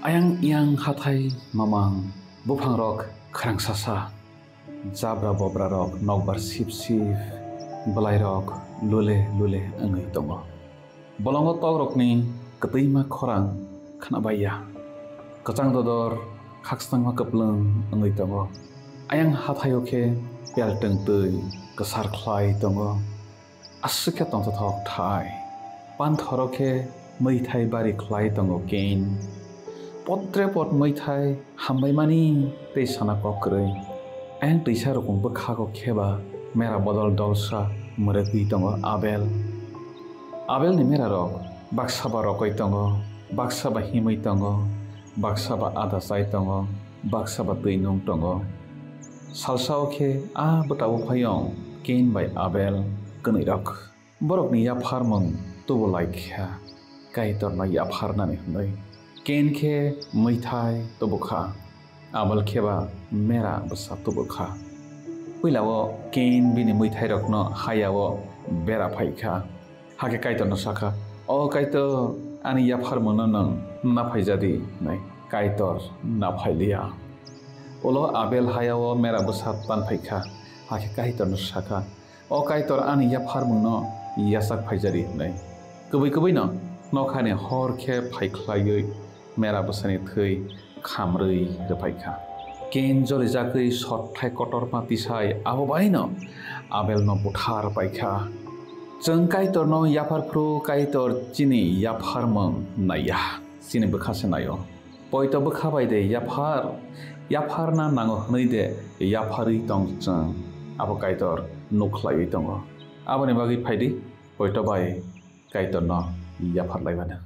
Ayang yang hathai mamang bufang rok khrang sasa jabra bobra rok nokbar sip sip belai rok lule lule angai tongo bolongo tok rokni ketima khorang khnabaya kachang dodor khakstangma kaplung angai tongo ayang hathayo khe pelteng tui kasar khlai tongo asukhe tongthok thai panthoro khe मैथाइ बारी khlai tongo kein potre pot मैथाइ hambaimani tei sana kokroi ayang teisa rokong bokhago kheba mera bodol dolsa murakui tongo abel ni mera rok baksaba rokoi tongo baksaba himui tongo baksaba ada chai tongo baksaba tui nung tongo salsao khe a botabo phayong kein bai abel kunui rok borok ni yapharmung tubo laikha kaitor na yapharnani hnoi kein khe मैथाइ tobokha abel kheba mera basa tobokha puilao kein bini मैथाइ rokno hayao bera phaikha hake kaitor no sakha o kaitor ani yapharmung nang na phaijadi nai kaitor na phailia olo abel hayao mera basa pan phaikha hake kaitor no sakha o kaitor ani yapharmung no yasak phaijari nai kubai no nokhane hor khe phaikhlaioi mera bosani thei khamrui repaikha kein jori jakui sothai kotor pati sai abo baino abel no buthar paikha jeng kaitor no yapar phru kaitor chini yapharmung naya chini bukhase nayo poito bukhabai de yapar na nango hnoi de yaphari tong chang abo kaitor nukhlaioi tongo aboni bagi phaidi poito bai kaitor no yapar laibana